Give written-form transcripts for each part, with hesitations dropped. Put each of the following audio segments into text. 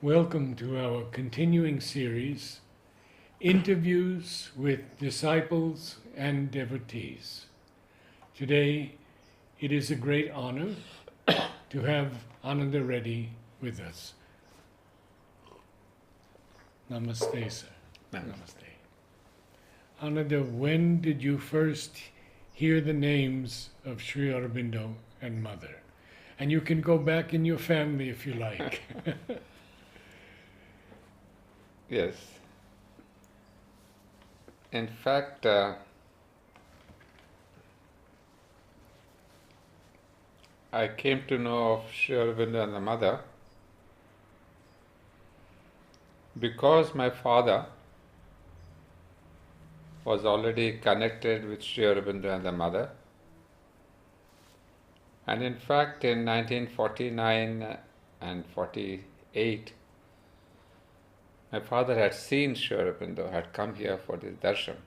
Welcome to our continuing series, Interviews with Disciples and Devotees. Today, it is a great honor to have Ananda Reddy with us. Namaste, sir. Namaste. Ananda, when did you first hear the names of Sri Aurobindo and Mother? And you can go back in your family if you like. Yes. In fact, I came to know of Sri Aurobindo and the Mother because my father was already connected with Sri Aurobindo and the Mother. And in fact, in 1949 and 48, my father had seen Sri Aurobindo, had come here for this darshan.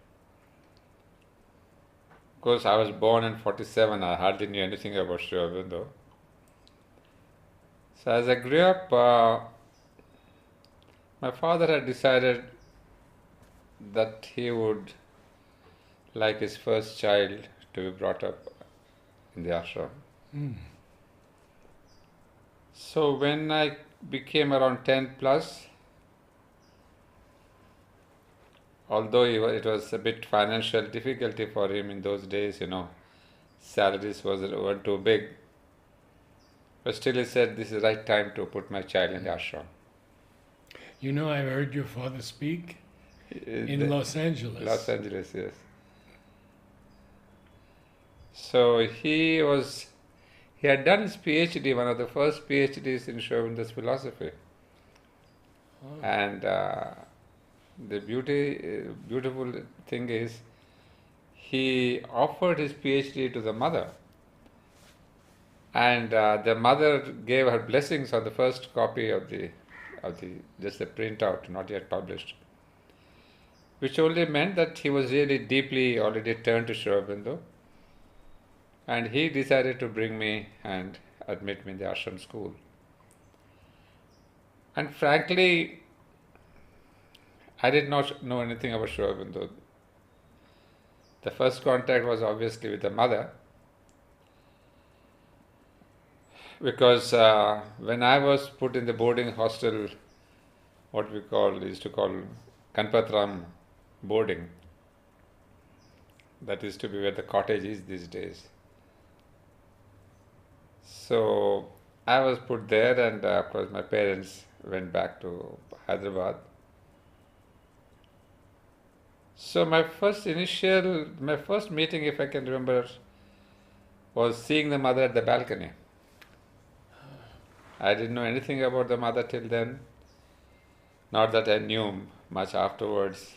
Of course, I was born in 47, I hardly knew anything about Sri Aurobindo. So as I grew up, my father had decided that he would like his first child to be brought up in the ashram. So when I became around 10 plus, although it was a bit financial difficulty for him in those days, salaries weren't too big, but still he said, this is the right time to put my child in the ashram. You know, I heard your father speak in Los Angeles. Los Angeles, yes. So he had done his PhD, one of the first PhDs in Sri Aurobindo's philosophy. Oh. And the beautiful thing is, he offered his PhD to the mother. And the mother gave her blessings on the first copy of just the printout, not yet published. Which only meant that he was really deeply already turned to Sri Aurobindo. And he decided to bring me and admit me in the ashram school. And frankly, I did not know anything about Sri Aurobindo. The first contact was obviously with the mother, because when I was put in the boarding hostel, what we used to call Kanpatram boarding, that is to be where the cottage is these days. So I was put there, and of course my parents went back to Hyderabad. So my first meeting, if I can remember, was seeing the mother at the balcony. I didn't know anything about the mother till then, not that I knew much afterwards.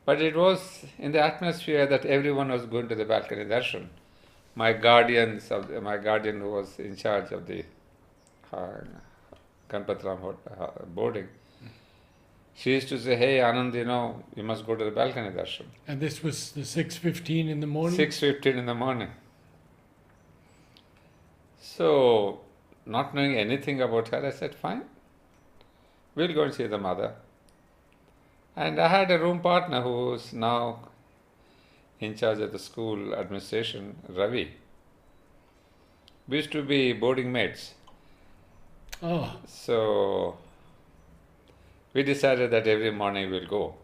But it was in the atmosphere that everyone was going to the balcony darshan. My guardian who was in charge of the Kanpatram boarding, she used to say, hey Anand, you must go to the balcony darshan. And this was the 6:15 in the morning? 6:15 in the morning. So, not knowing anything about her, I said, fine, we'll go and see the mother. And I had a room partner who is now in charge of the school administration, Ravi. We used to be boarding mates. Oh. So we decided that every morning we'll go.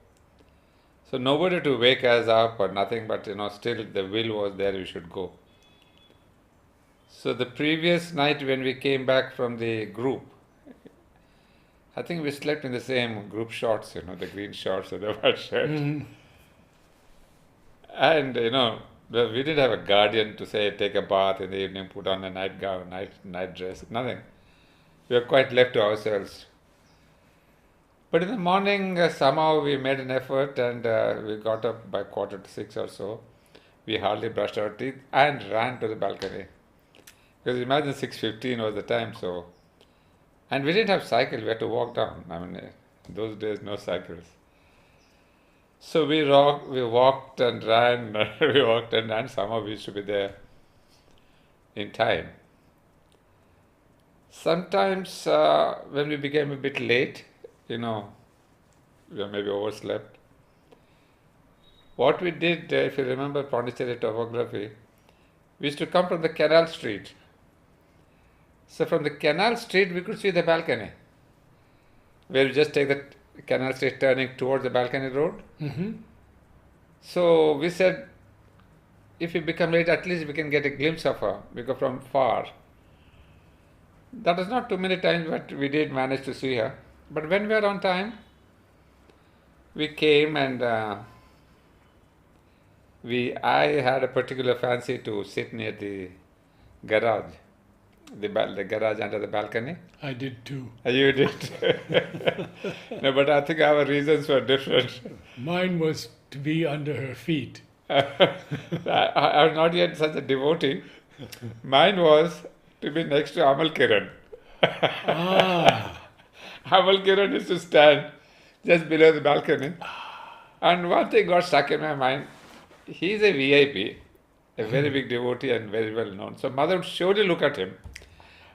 So nobody to wake us up or nothing, but still the will was there, we should go. So the previous night when we came back from the group, I think we slept in the same group shorts, the green shorts or the white shirt. Mm-hmm. And, we didn't have a guardian to say, take a bath in the evening, put on a nightgown, night dress, nothing. We were quite left to ourselves. But in the morning, somehow we made an effort, and we got up by 5:45 or so. We hardly brushed our teeth and ran to the balcony. Because imagine 6:15 was the time, so. And we didn't have cycle, we had to walk down. Those days, no cycles. So we walked and ran, we walked and ran, somehow we used to be there in time. Sometimes when we became a bit late, you know, we maybe overslept. What we did, if you remember Pondicherry topography, we used to come from the canal street. So from the canal street, we could see the balcony, where we just take the canal street turning towards the balcony road. Mm-hmm. So we said, if we become late, at least we can get a glimpse of her, because from far. That was not too many times, but we did manage to see her. But when we were on time, we came and I had a particular fancy to sit near the garage, the garage under the balcony. I did too. You did. No, but I think our reasons were different. Mine was to be under her feet. I was not yet such a devotee. Mine was to be next to Amal Kiran. Ah, Amal Kiran used to stand just below the balcony. And one thing got stuck in my mind. He's a VIP, a very big devotee and very well known. So mother would surely look at him.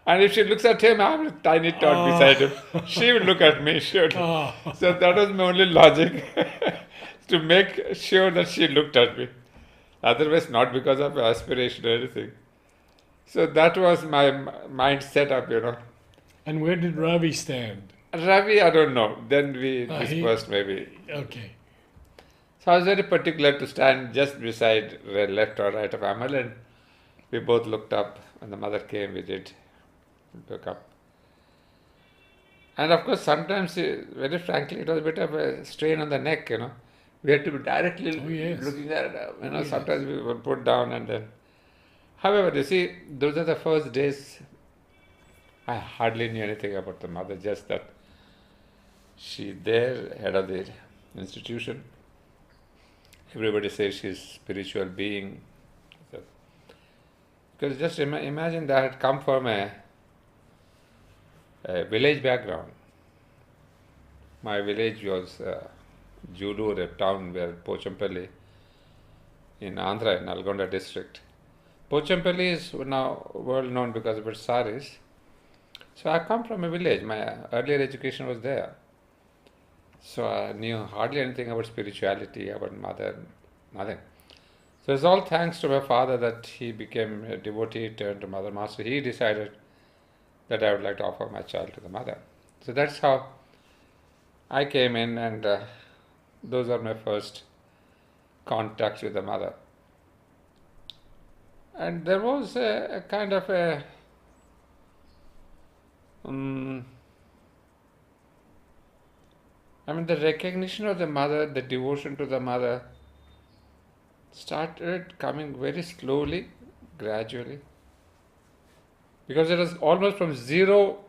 And if she looks at him, I'm a tiny tot beside him. She will look at me, surely. So that was my only logic, to make sure that she looked at me. Otherwise, not because of aspiration or anything. So that was my mind set up, you know. and where did Ravi stand? Ravi, I don't know. Then we He- dispersed maybe. Okay. So I was very particular to stand just beside left or right of Amal, and we both looked up. When the mother came, we did look up. And of course, sometimes, very frankly, it was a bit of a strain on the neck, you know. We had to be directly Oh, yes. looking at her, you know. Yes. Sometimes we were put down and then. However, you see, those are the first days. I hardly knew anything about the mother, just that she there, head of the institution. Everybody says she's a spiritual being. Because just imagine that I had come from a village background. My village was Julur, a town where Pochampalli in Andhra, in Nalgonda district. Pochampalli is now world known because of its saris. So I come from a village. My earlier education was there. So I knew hardly anything about spirituality, about mother, nothing. So it's all thanks to my father that he became a devotee, turned to Mother Master. He decided that I would like to offer my child to the mother. So that's how I came in, and those are my first contacts with the mother. And there was a kind of a the recognition of the mother, the devotion to the mother started coming very slowly, gradually. Because it was almost from zero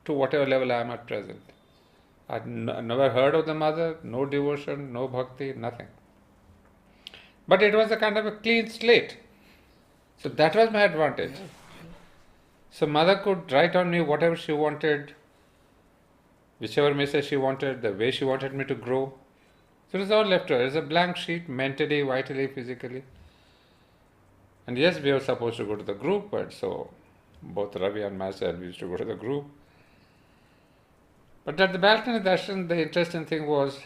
to whatever level I am at present. I'd never heard of the mother, no devotion, no bhakti, nothing. But it was a kind of a clean slate. So that was my advantage. So mother could write on me whatever she wanted, whichever message she wanted, the way she wanted me to grow. So it was all left to her. It was a blank sheet, mentally, vitally, physically. And yes, we were supposed to go to the group, but so both Ravi and myself used to go to the group. But at the balcony darshan, the interesting thing was,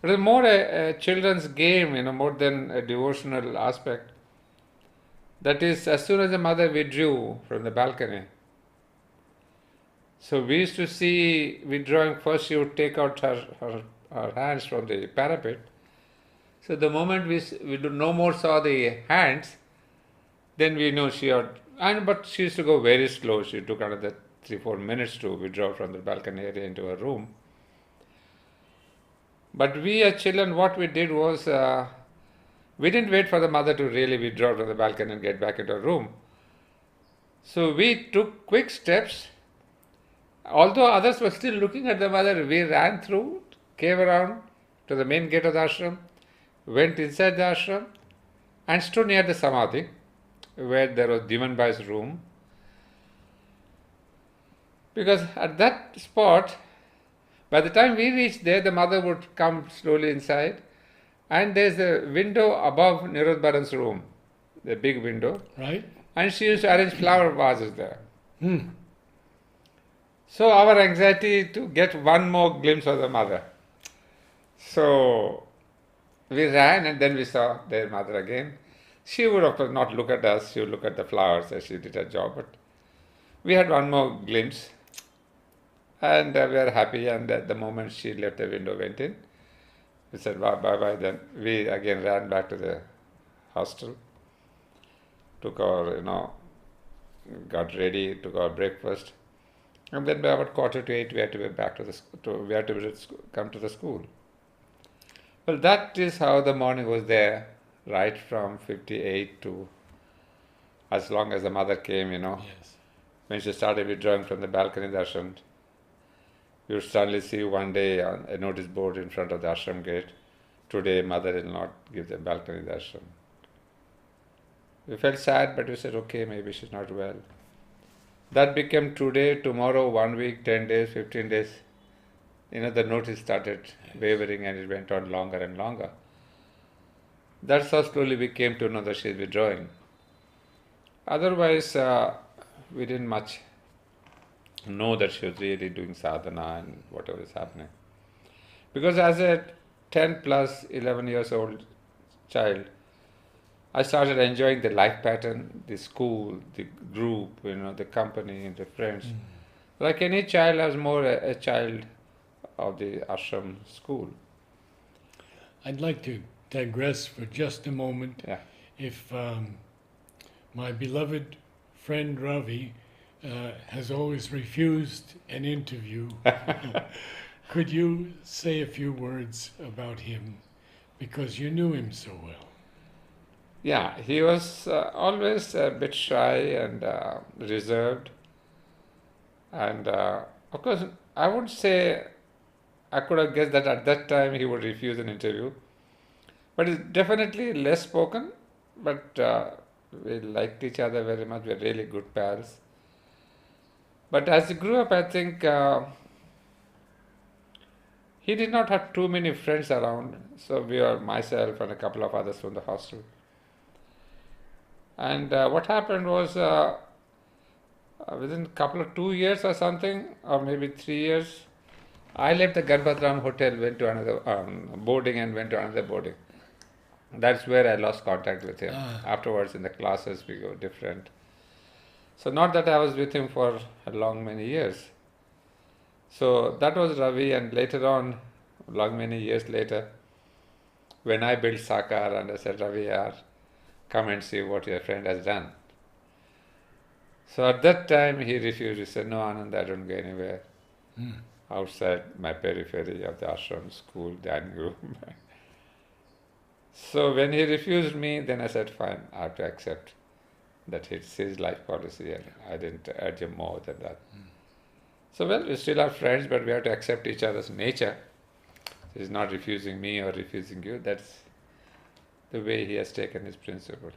it was more a children's game, you know, more than a devotional aspect. That is, as soon as the mother withdrew from the balcony, so we used to see withdrawing, first she would take out her hands from the parapet. So the moment we no more saw the hands, then we knew she had, but she used to go very slow. She took another 3-4 minutes to withdraw from the balcony area into her room. But we as children, what we did was, we didn't wait for the mother to really withdraw from the balcony and get back into her room. So we took quick steps. Although others were still looking at the mother, we ran through, came around to the main gate of the ashram, went inside the ashram, and stood near the samadhi, where there was Diman Bai's room. Because at that spot, by the time we reached there, the mother would come slowly inside, and there's a window above Nirod Baran's room, the big window. Right? And she used to arrange flower vases there. So our anxiety to get one more glimpse of the mother. So we ran and then we saw their mother again. She would of course not look at us, she would look at the flowers as she did her job, but we had one more glimpse and we were happy, and at the moment she left the window, went in, we said bye bye. Then we again ran back to the hostel, took our, got ready, took our breakfast, and then by about 7:45 we had to be back to the we had to come to the school. Well, that is how the morning was there, right from 58 to as long as the mother came, Yes. When she started withdrawing from the balcony of the ashram, you would suddenly see one day on a notice board in front of the ashram gate, today mother will not give the balcony of the ashram. We felt sad, but we said, okay, maybe she's not well. That became today, tomorrow, 1 week, 10 days, 15 days. The notice started wavering and it went on longer and longer. That's how slowly we came to know that she's withdrawing. Otherwise, we didn't much know that she was really doing sadhana and whatever is happening. Because as a 10 plus 11 years old child, I started enjoying the life pattern, the school, the group, the company, the friends. Like any child, I was more a child of the ashram school. I'd like to digress for just a moment. Yeah. If my beloved friend Ravi has always refused an interview, could you say a few words about him, because you knew him so well? Yeah, he was always a bit shy and reserved. And of course, I wouldn't say I could have guessed that at that time he would refuse an interview. But he's definitely less spoken, but we liked each other very much. We're really good pals. But as he grew up, I think he did not have too many friends around. So we were myself and a couple of others from the hostel. And what happened was within a couple of 2 years or something, or maybe 3 years, I left the Garbhadram hotel, went to another boarding and went to another boarding. That's where I lost contact with him. Afterwards in the classes we go different. So not that I was with him for a long many years. So that was Ravi, and later on, long many years later, when I built Sakar and I said, Ravi, come and see what your friend has done. So at that time he refused. He said, no, Ananda, I don't go anywhere outside my periphery of the ashram, school, dining room. So when he refused me, then I said, fine, I have to accept that it's his life policy, and I didn't urge him more than that. So well, we still are friends, but we have to accept each other's nature. He's not refusing me or refusing you. That's the way he has taken his principle.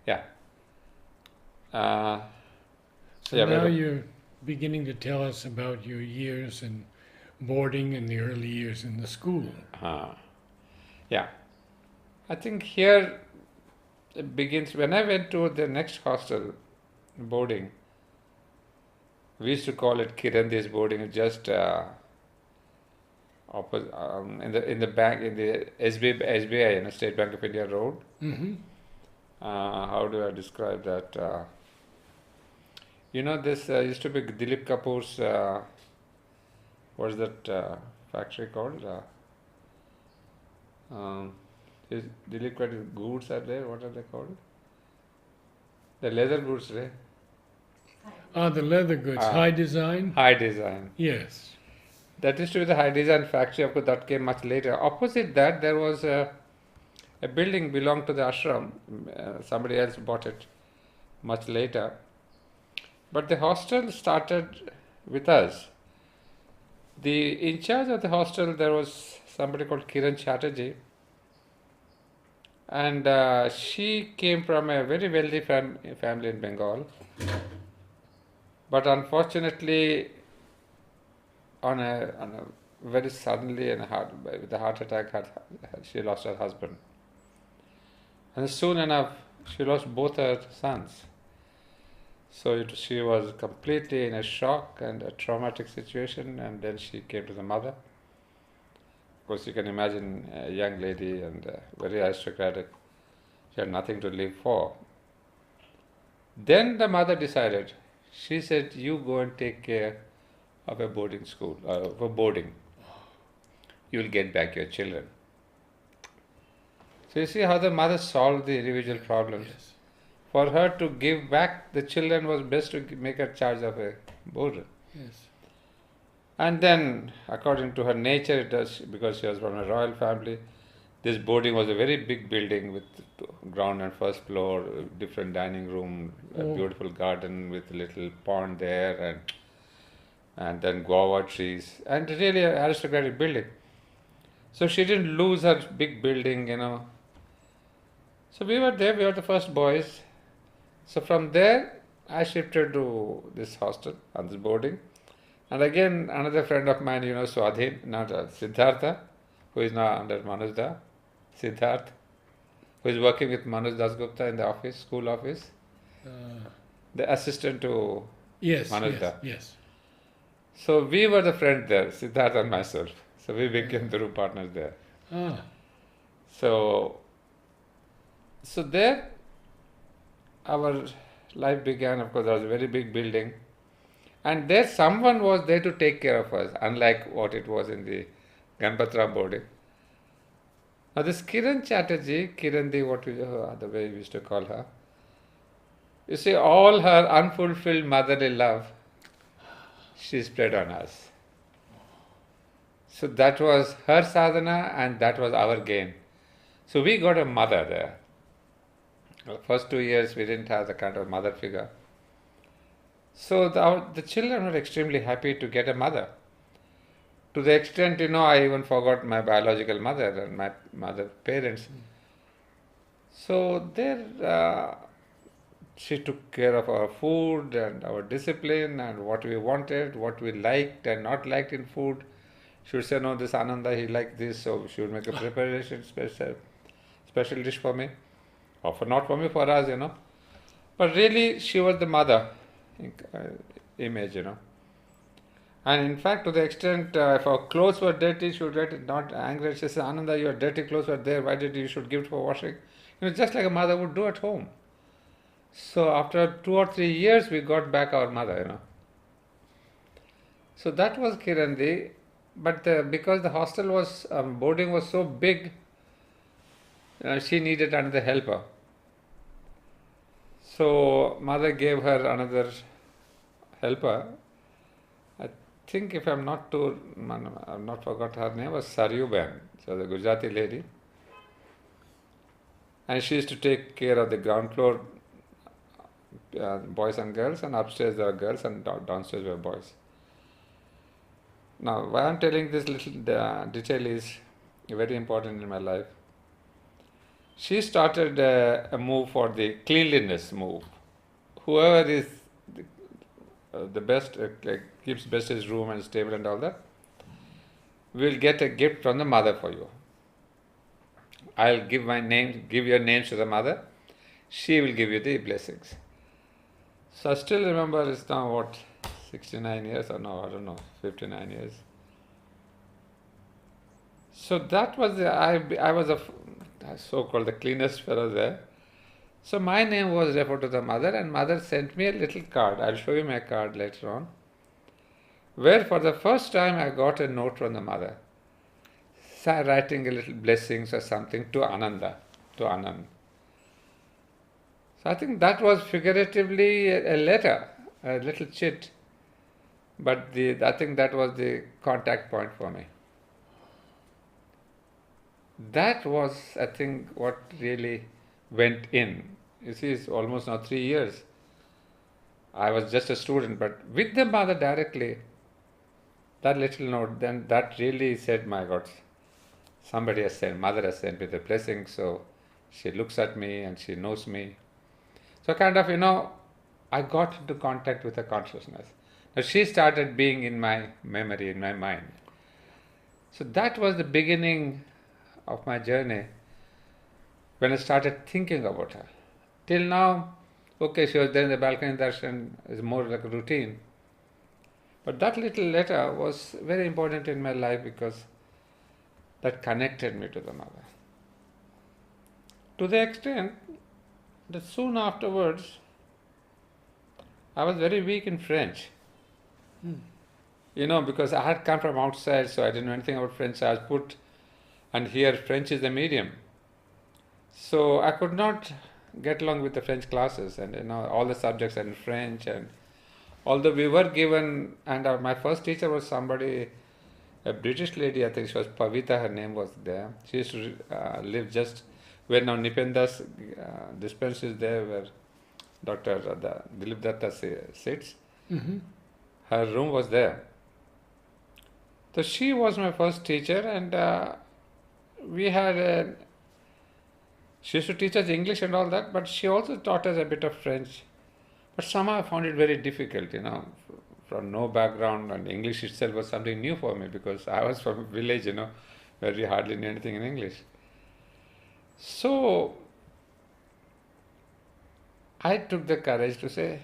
Yeah. So now you're beginning to tell us about your years in boarding and the early years in the school. Yeah. I think here it begins. When I went to the next hostel, boarding, we used to call it Kirandi's boarding, just opposite, in the bank, in the SBI, State Bank of India Road. How do I describe that? This used to be Dilip Kapoor's, what is that factory called? Is Dilip Kapoor's goods are there? What are they called? The leather goods, right? The leather goods, High Design? High Design. Yes. That used to be the High Design factory. Of course, that came much later. Opposite that, there was a building belonged to the ashram. Somebody else bought it much later. But the hostel started with us. In charge of the hostel, there was somebody called Kiran Chatterjee. And she came from a very wealthy family in Bengal. But unfortunately, on a very suddenly and with a heart attack, she lost her husband. And soon enough, she lost both her sons. So she was completely in a shock and a traumatic situation, and then she came to the mother. Of course, you can imagine a young lady and very aristocratic. She had nothing to live for. Then the mother decided. She said, "You go and take care of a boarding school, of a boarding. You will get back your children." So you see how the mother solved the individual problems. Yes. For her to give back the children was best to make her charge of a boarder. Yes. And then, according to her nature, it does, because she was from a royal family, this boarding was a very big building with ground and first floor, different dining room, a beautiful garden with a little pond there, and then guava trees, and really an aristocratic building. So she didn't lose her big building. So we were there, we were the first boys. So from there, I shifted to this hostel on this boarding. And again, another friend of mine, Swadhin, not Siddhartha, who is now under Manoj Da, Siddharth, who is working with Manoj Dasgupta in the office, school office, the assistant to Yes. Manoj Da. Yes. So we were the friends there, Siddharth and myself. So we became the room partners there. Ah. So there our life began. Of course, there was a very big building. And there someone was there to take care of us, unlike what it was in the Ganpatra boarding. Now this Kiran Chatterjee, Kirandi, the way we used to call her, you see, all her unfulfilled motherly love, she spread on us. So that was her sadhana and that was our gain. So we got a mother there. The first 2 years we didn't have the kind of mother figure. So the children were extremely happy to get a mother. To the extent, I even forgot my biological mother and my mother parents. So there, she took care of our food and our discipline and what we wanted, what we liked and not liked in food. She would say, "No, this Ananda, he liked this," so she would make a preparation, special dish for me. Or not for me, for us, But really, she was the mother image, And in fact, to the extent, if our clothes were dirty, she would get not angry. She said, "Ananda, your dirty clothes were there. Why did you should give it for washing?" Just like a mother would do at home. So after 2 or 3 years, we got back our mother, So that was Kirandi. But because the hostel was, boarding was so big, she needed another helper. So mother gave her another helper. I think, if I've not forgot her name, was Saryuben. So the Gujarati lady. And she used to take care of the ground floor, boys and girls, and upstairs there were girls and downstairs were boys. Now, why I'm telling this little detail is very important in my life. She started a move for the cleanliness move. Whoever is the best, keeps best his room and his table and all that, will get a gift from the mother for you. I'll give your names to the mother. She will give you the blessings. So I still remember, it's now 69 years or no, I don't know, 59 years. So that was, I was a so-called the cleanest fellow there. So my name was referred to the mother, and mother sent me a little card. I'll show you my card later on, where for the first time I got a note from the mother, writing a little blessings or something to Ananda, to Anand. So I think that was figuratively a letter, a little chit, but I think that was the contact point for me. That was, I think, what really went in. You see, it's almost now 3 years. I was just a student, but with the mother directly, that little note, then that really said, my God, somebody has sent, mother has sent me the blessing, so she looks at me and she knows me. So kind of, I got into contact with her consciousness. Now she started being in my memory, in my mind. So that was the beginning of my journey when I started thinking about her. Till now, Okay, she was there in the balcony darshan, is more like a routine. But that little letter was very important in my life because that connected me to the mother. To the extent that soon afterwards, I was very weak in French. Because I had come from outside, so I didn't know anything about French. I was put, and here French is the medium. So I could not get along with the French classes, and all the subjects are in French. And although we were given, and my first teacher was somebody, a British lady, I think she was Pavita, her name was there. She used to live just where now Nipenda's dispensary is there, where Dr. Dilip Datta sits. Mm-hmm. Her room was there. So she was my first teacher, and she used to teach us English and all that, but she also taught us a bit of French. But somehow I found it very difficult, from no background, and English itself was something new for me because I was from a village, where we hardly knew anything in English. So I took the courage to say,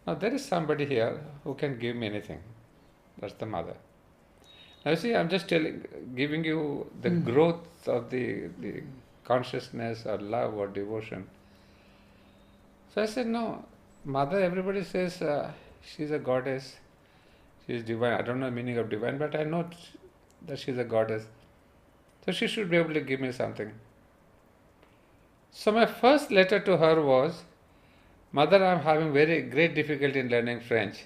now there is somebody here who can give me anything. That's the mother. Now you see, I'm just giving you the growth of the consciousness or love or devotion. So I said, no, mother, everybody says she's a goddess, she's divine. I don't know the meaning of divine, but I know that she's a goddess. So she should be able to give me something. So my first letter to her was, Mother, I'm having very great difficulty in learning French.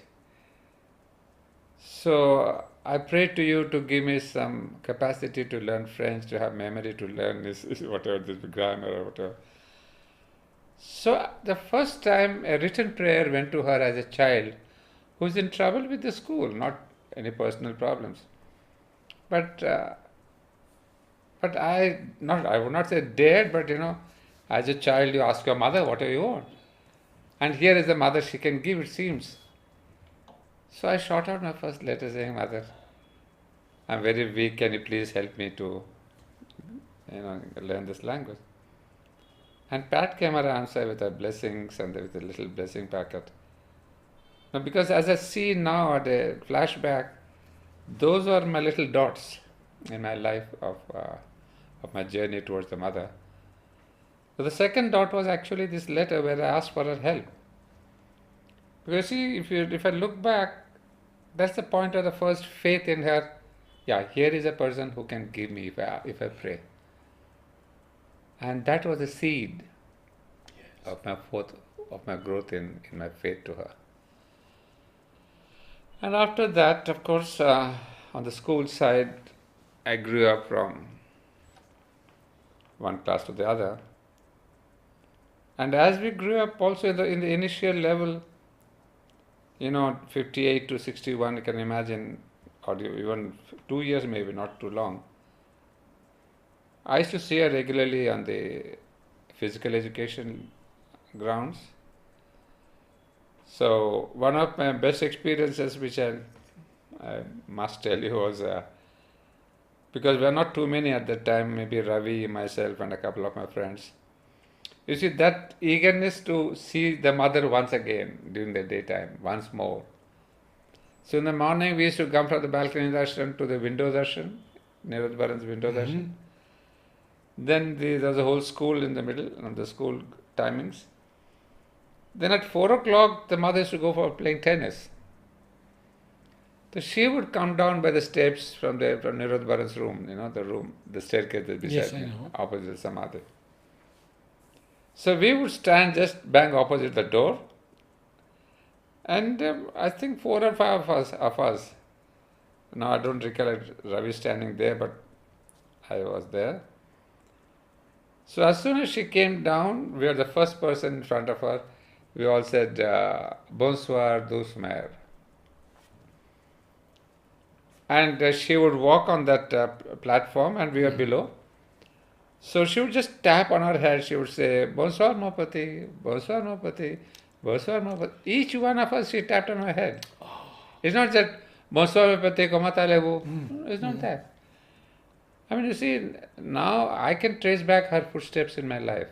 So I pray to you to give me some capacity to learn French, to have memory to learn this whatever, this grammar or whatever. So the first time a written prayer went to her as a child who's in trouble with the school, not any personal problems. But I would not say dared, but as a child you ask your mother, what do you want? And here is the mother, she can give, it seems. So I shot out my first letter saying, Mother, I'm very weak, can you please help me to learn this language? And Pat came her answer with her blessings and with a little blessing packet. Now, because as I see now at a flashback, those were my little dots in my life of my journey towards the mother. So the second dot was actually this letter where I asked for her help. Because see, if I look back, that's the point of the first faith in her. Yeah, here is a person who can give me if I pray. And that was the seed of my growth in my faith to her. And after that, of course, on the school side, I grew up from one class to the other. And as we grew up also in the initial level, 58 to 61, you can imagine, or even 2 years maybe, not too long. I used to see her regularly on the physical education grounds. So one of my best experiences, which I must tell you, was because we are not too many at that time, maybe Ravi, myself, and a couple of my friends. You see, that eagerness to see the mother once again during the daytime, once more. So in the morning, we used to come from the balcony darshan to the window darshan, Nirodharan's window darshan. Then there was a whole school in the middle of the school timings. Then at 4 o'clock, the mother used to go for playing tennis. So she would come down by the steps from Nirodharan's room, the staircase that beside me, opposite the Samadhi. So we would stand just bang opposite the door, and I think 4 or 5 of us. Now I don't recollect Ravi standing there, but I was there. So as soon as she came down, we were the first person in front of her. We all said, Bonsoir, douce mère. And she would walk on that platform, and we were below. So she would just tap on her head. She would say, Bonsoir, mon petit, bonsoir, mon petit, bonsoir, mon petit. Each one of us, she tapped on her head. It's not that, Bonsoir, mon petit, comment allez-vous? It's not that. I mean, you see, now I can trace back her footsteps in my life.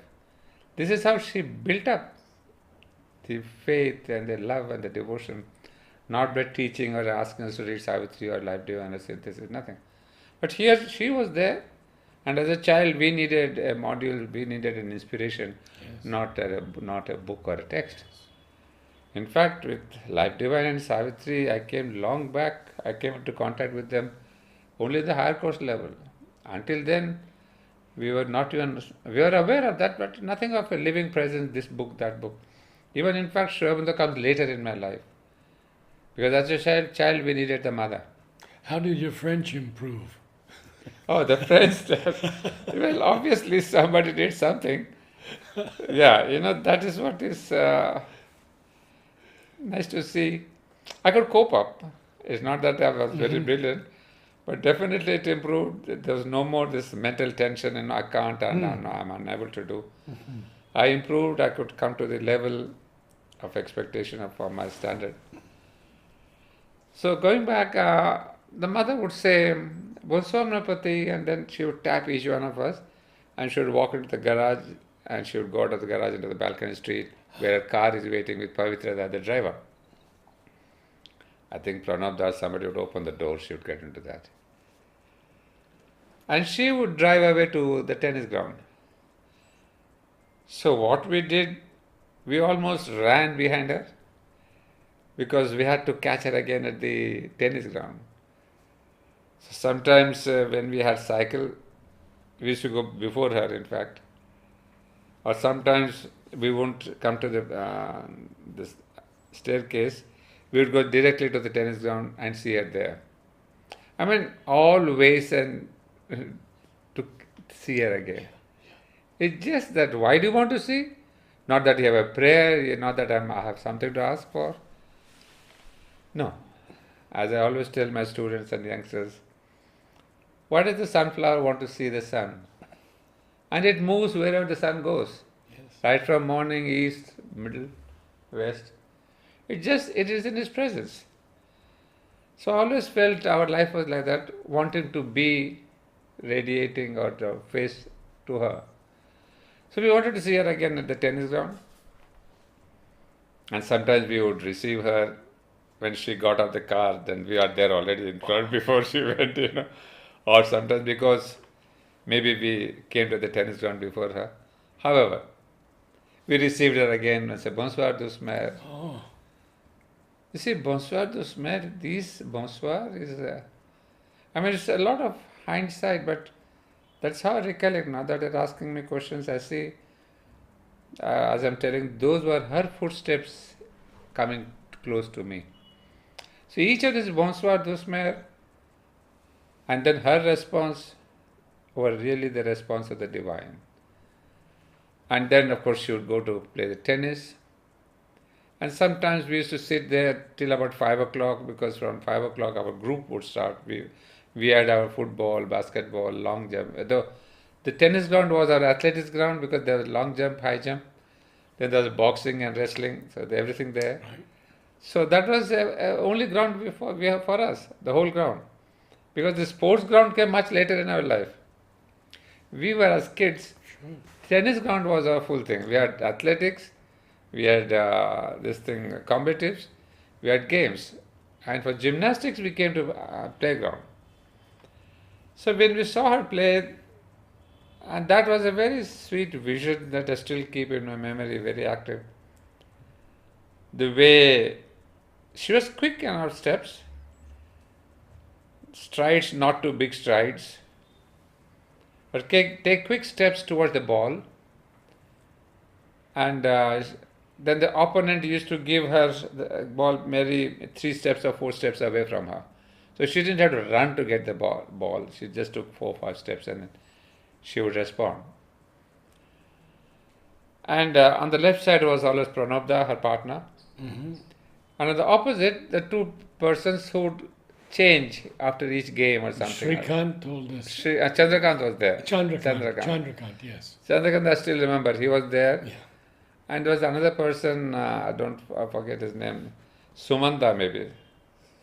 This is how she built up the faith and the love and the devotion, not by teaching or asking us to read Savitri or Life Divine or Synthesis, nothing. But here she was there, and as a child we needed a module, we needed an inspiration, Yes. not a book or a text. In fact, with Life Divine and Savitri, I came long back, I came into contact with them only at the higher course level. Until then, we were not even, we were aware of that, but nothing of a living presence, this book, that book. Even in fact, Shravanda comes later in my life. Because as a child we needed the mother. How did your French improve? Oh, the French, well, obviously somebody did something. Yeah, that is what is nice to see. I could cope up. It's not that I was very brilliant, but definitely it improved. There was no more this mental tension and I can't and I'm unable to do. I improved. I could come to the level of expectation for my standard. So going back, the mother would say, Bonsoir Napati, and then she would tap each one of us and she would walk into the garage and she would go out of the garage into the balcony street where her car is waiting with Pavitra, the driver. I think Pranab Das, somebody would open the door, she would get into that. And she would drive away to the tennis ground. So what we did, we almost ran behind her because we had to catch her again at the tennis ground. So sometimes when we had cycle, we used to go before her, in fact. Or sometimes we wouldn't come to the staircase. We would go directly to the tennis ground and see her there. I mean, all ways and to see her again. It's just that, why do you want to see? Not that you have a prayer, not that I have something to ask for. No. As I always tell my students and youngsters, why does the sunflower want to see the sun? And it moves wherever the sun goes. Yes. Right from morning, east, middle, west. It is in His presence. So I always felt our life was like that, wanting to be radiating or to face to her. So we wanted to see her again at the tennis ground. And sometimes we would receive her when she got out the car, then we are there already in front before she went, Or sometimes because maybe we came to the tennis ground before her. However, we received her again and said, Bonsoir, douce-mère. Oh. You see, bonsoir, douce-mère, this bonsoir is, it's a lot of hindsight, but that's how I recollect. Now that you're asking me questions, I see, as I'm telling, those were her footsteps coming close to me. So each of these bonsoir, douce-mère, and then her response were really the response of the divine. And then, of course, she would go to play the tennis. And sometimes we used to sit there till about 5 o'clock because from 5 o'clock our group would start. We had our football, basketball, long jump. The tennis ground was our athletics ground because there was long jump, high jump. Then there was boxing and wrestling, so everything there. Right. So that was the only ground we have for us, the whole ground. Because the sports ground came much later in our life. We were as kids, tennis ground was our full thing. We had athletics, we had combatives, we had games. And for gymnastics, we came to playground. So when we saw her play, and that was a very sweet vision that I still keep in my memory, very active. The way she was quick in her steps, strides, not too big strides, but take quick steps towards the ball. And then the opponent used to give her the ball maybe 3 steps or 4 steps away from her. So she didn't have to run to get the ball. She just took 4 or 5 steps and then she would respond. And on the left side was always Pranabda, her partner. Mm-hmm. And on the opposite, the 2 persons who would change after each game or something. Shrikant told us. Chandrakant was there. Chandrakant, yes. Chandrakant, I still remember. He was there. Yeah. And there was another person, I forget his name, Sumanta maybe.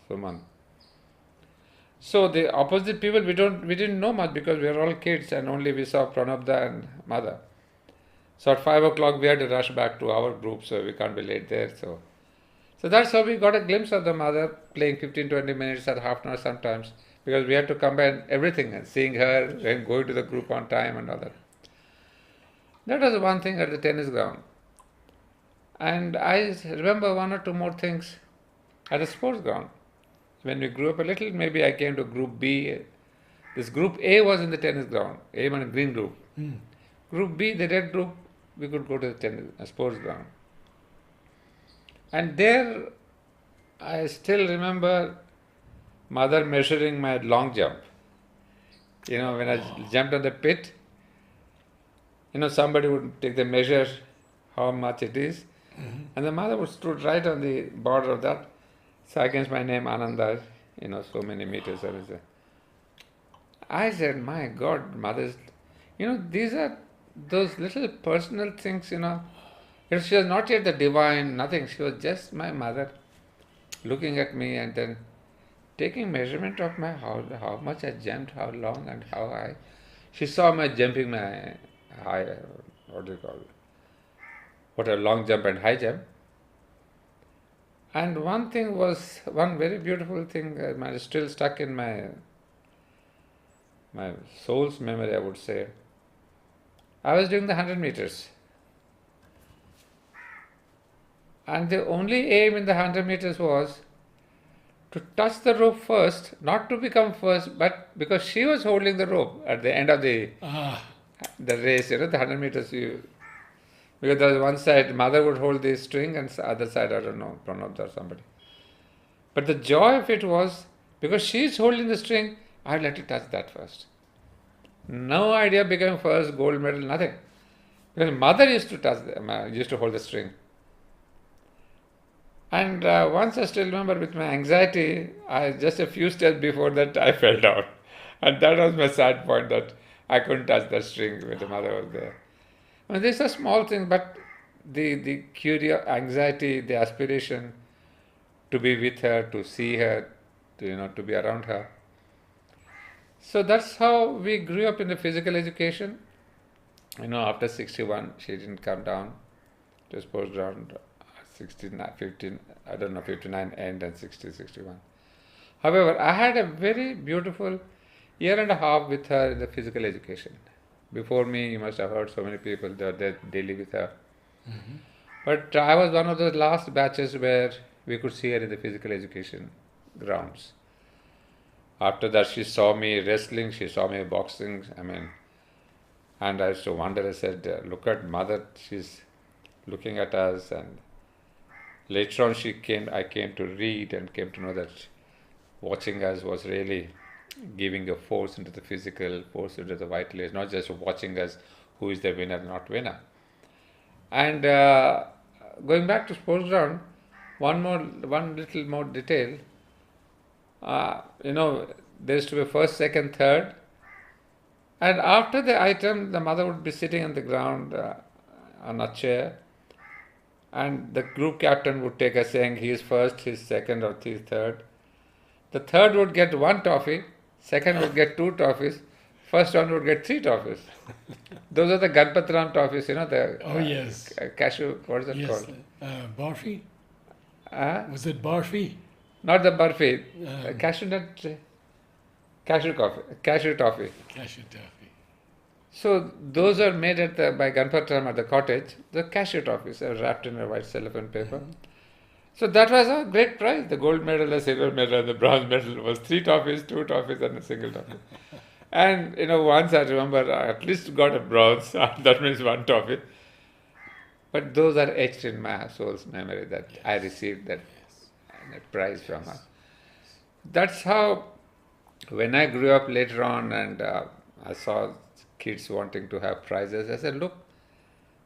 Suman. So the opposite people, we didn't know much because we were all kids and only we saw Pranabda and mother. So at 5 o'clock we had to rush back to our group, so we can't be late there. So that's how we got a glimpse of the mother playing 15-20 minutes or half an hour sometimes, because we had to combine everything and seeing her and going to the group on time and all that. That was one thing at the tennis ground. And I remember one or two more things at the sports ground. When we grew up a little, maybe I came to group B. This group A was in the tennis ground, A meant green group. Group B, the red group, we could go to the tennis sports ground. And there, I still remember mother measuring my long jump. When I jumped on the pit, somebody would take the measure how much it is, and the mother would stood right on the border of that. So against my name, Ananda, so many meters. I said, my God, mothers, these are those little personal things, She was not yet the divine, nothing. She was just my mother looking at me and then taking measurement of my how much I jumped, how long and how high. She saw my jumping my high, what do you call it? What a long jump and high jump. And one very beautiful thing still stuck in my soul's memory, I would say. I was doing the 100 meters. And the only aim in the 100 meters was to touch the rope first, not to become first, but because she was holding the rope at the end of the race, the 100 meters. Because there was one side, mother would hold the string, and the other side, I don't know, Pranab or somebody. But the joy of it was, because she's holding the string, I'd like to touch that first. No idea becoming first, gold medal, nothing. Because mother used to hold the string. And once I still remember with my anxiety, just a few steps before that I fell down. And that was my sad point, that I couldn't touch the string when the mother was there. This is a small thing, but the curiosity, anxiety, the aspiration to be with her, to see her, to be around her. So that's how we grew up in the physical education. After 61, she didn't come down to sports ground. 59 end and 60, 61. However, I had a very beautiful year and a half with her in the physical education. Before me, you must have heard so many people, they were there daily with her. But I was one of those last batches where we could see her in the physical education grounds. After that, she saw me wrestling, she saw me boxing, and I used to wonder, I said, look at mother, she's looking at us. And later on, I came to read and came to know that watching us was really giving a force into the physical, force into the vital age, not just watching us who is the winner, not winner. And going back to sports ground, one little more detail. There used to be first, second, third, and after the item, the mother would be sitting on the ground on a chair, and the group captain would take us saying he is first, he is second, or he is third. The third would get 1 toffee, second would get 2 toffees, first one would get 3 toffees. Those are the Ganpatram toffees, yes. Cashew, what is it called? Barfi? Was it barfi? Not the barfi, cashew toffee. Cashew toffee. So those are made by Ganpatram at the cottage. The cashew toffees are wrapped in a white cellophane paper. So that was a great prize. The gold medal, the silver medal, and the bronze medal was 3 toffees, 2 toffees, and a single toffee. And once I remember I at least got a bronze, that means 1 toffee. But those are etched in my soul's memory that I received that prize from her. That's how, when I grew up later on and I saw kids wanting to have prizes, I said, look,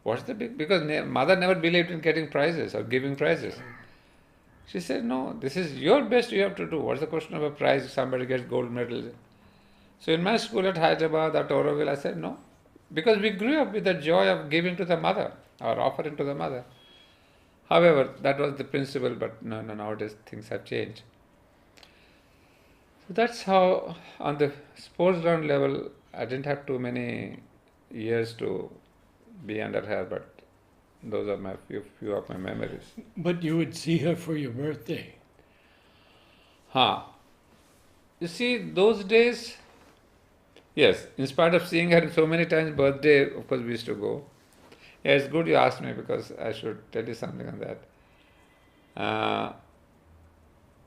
what's the big, because mother never believed in getting prizes or giving prizes. She said, no, this is your best you have to do. What's the question of a prize if somebody gets gold medal? So in my school at Hyderabad, at Auroville, I said, no, because we grew up with the joy of giving to the mother or offering to the mother. However, that was the principle, but no, nowadays things have changed. So that's how, on the sports ground level, I didn't have too many years to be under her, but those are my few of my memories. But you would see her for your birthday. Huh. You see, those days, yes, in spite of seeing her so many times, birthday, of course, we used to go. Yeah, it's good you asked me because I should tell you something on that.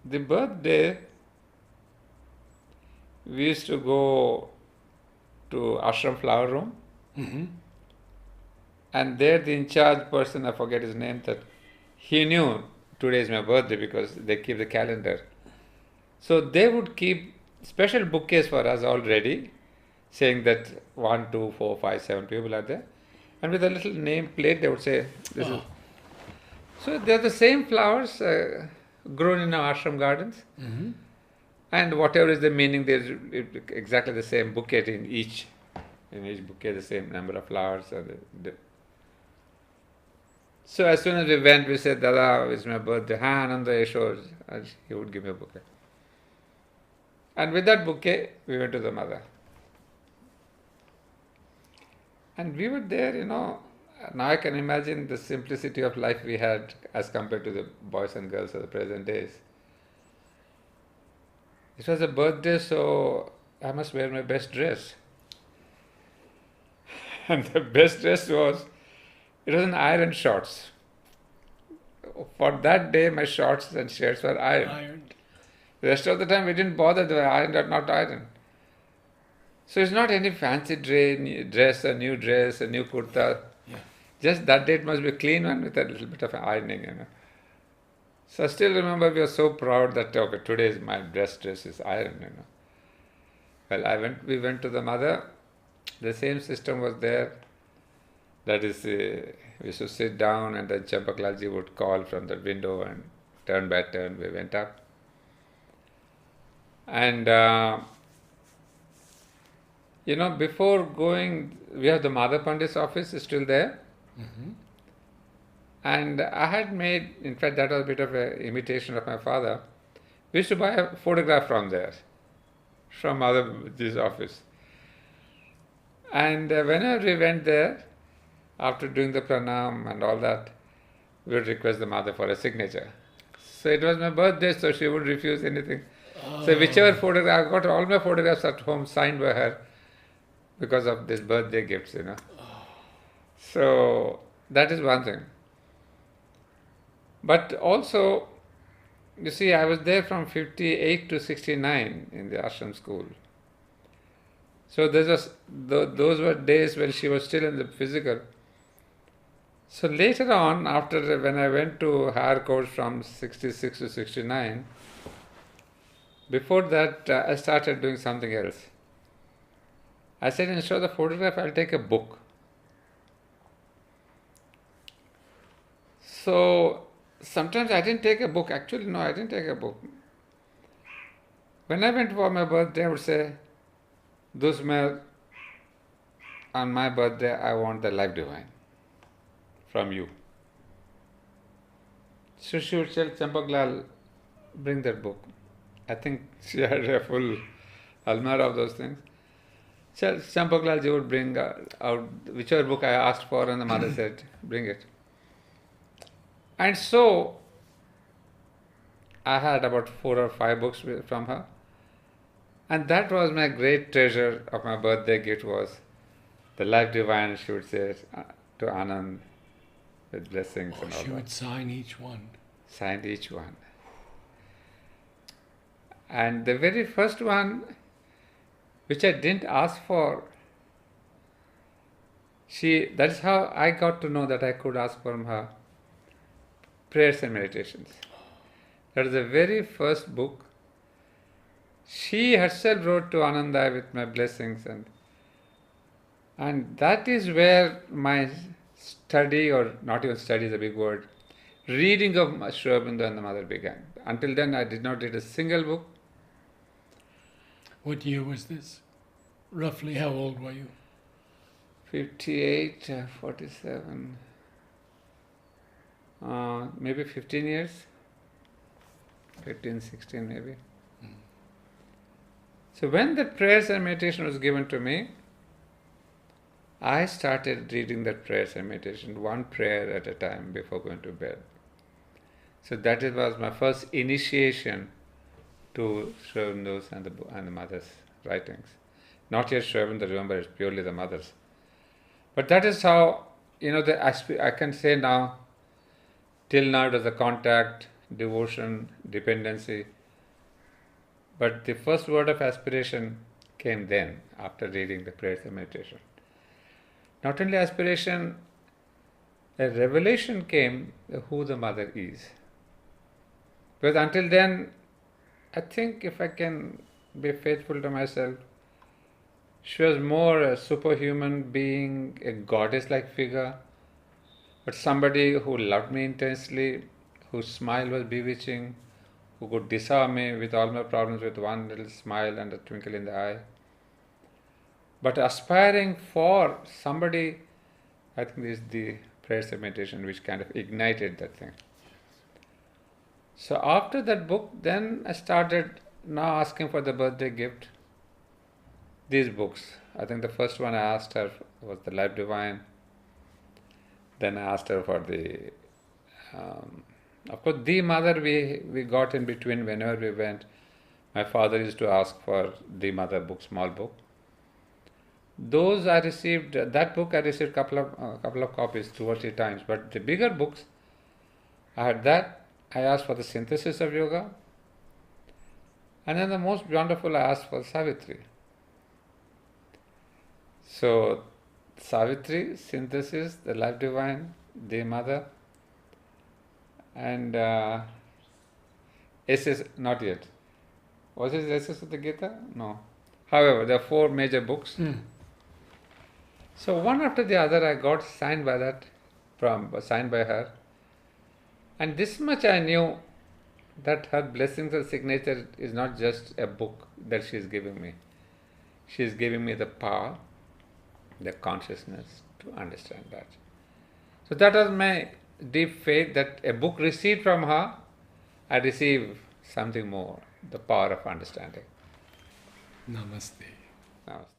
The birthday, we used to go to Ashram Flower Room, Mm-hmm. and there the in charge person, I forget his name, that he knew today is my birthday because they keep the calendar. So they would keep special bouquets for us already, saying that 1, 2, 4, 5, 7 people are there. And with a little name plate, they would say, this is. So they're the same flowers grown in our ashram gardens. Mm-hmm. And whatever is the meaning, there's exactly the same bouquet in each bouquet, the same number of flowers. So as soon as we went, we said, Dada, it's my birthday. Ha, Ananda, Yeshor. And he would give me a bouquet. And with that bouquet, we went to the mother. And we were there, now I can imagine the simplicity of life we had as compared to the boys and girls of the present days. It was a birthday, so I must wear my best dress. And the best dress was an iron shorts. For that day, my shorts and shirts were ironed. The rest of the time, we didn't bother, they were ironed or not ironed. So it's not any fancy dress, a new kurta. Yeah. Just that day it must be a clean one with a little bit of ironing, So I still remember we were so proud that, okay, today is my dress is iron, Well, we went to the mother. The same system was there. That is, we used to sit down and then Champaklal would call from the window and turn by turn we went up. And, before going, we have the Mother Pandit's office is still there. Mm-hmm. And I had made, in fact, that was a bit of an imitation of my father. We used to buy a photograph from there, from Mother's office. And whenever we went there, after doing the pranam and all that, we would request the mother for a signature. So it was my birthday, so she would refuse anything. So whichever photograph, I got all my photographs at home signed by her because of this birthday gifts, So that is one thing. But also, you see, I was there from 58 to 69 in the ashram school. So those were days when she was still in the physical. So later on, when I went to higher course from 66 to 69, before that I started doing something else. I said, instead of the photograph, I'll take a book. So sometimes I didn't take a book. Actually, no, I didn't take a book. When I went for my birthday, I would say, on my birthday, I want the Life Divine from you. So she would tell Champaklal, bring that book. I think she had a full almirah of those things. So Champaklal ji would bring out whichever book I asked for, and the mother said, bring it. And so I had about 4 or 5 books from her. And that was my great treasure of my birthday gift was the Life Divine, she would say to Anand with blessings and all that. She would sign each one. Signed each one. And the very first one, which I didn't ask for, that's how I got to know that I could ask from her prayers and meditations. That is the very first book. She herself wrote to Ananda with my blessings, and that is where my study, or not even study is a big word, reading of Sri Aurobindo and the Mother began. Until then, I did not read a single book. What year was this? Roughly, how old were you? 58, 47, maybe 15 years. 15, 16 maybe. So when the prayers and meditation was given to me, I started reading that prayers and meditation, one prayer at a time before going to bed. So that was my first initiation to Shravandu's and the mother's writings. Not yet Shravan, remember, it's purely the mother's. But that is how, I can say now, till now it was the contact, devotion, dependency. But the first word of aspiration came then, after reading the prayers and meditation. Not only aspiration, a revelation came who the mother is. Because until then, I think if I can be faithful to myself, she was more a superhuman being, a goddess-like figure, but somebody who loved me intensely, whose smile was bewitching, who could disarm me with all my problems with one little smile and a twinkle in the eye. But aspiring for somebody, I think this is the prayers and meditation which kind of ignited that thing. So after that book, then I started now asking for the birthday gift. These books. I think the first one I asked her was The Life Divine. Then I asked her for the, of course, the mother we got in between whenever we went. My father used to ask for the mother book, small book. Those I received, that book I received couple of copies, 2 or 3 times. But the bigger books, I had that. I asked for the Synthesis of Yoga. And then the most wonderful I asked for Savitri. So, Savitri, Synthesis, The Life Divine, The Mother, and SS, not yet. Was it SS of the Gita? No. However, there are 4 major books. So one after the other I got signed by her. And this much I knew, that her blessings and signature is not just a book that she is giving me. She is giving me the power, the consciousness to understand that. So that was my deep faith that a book received from her, I receive something more, the power of understanding. Namaste. Namaste.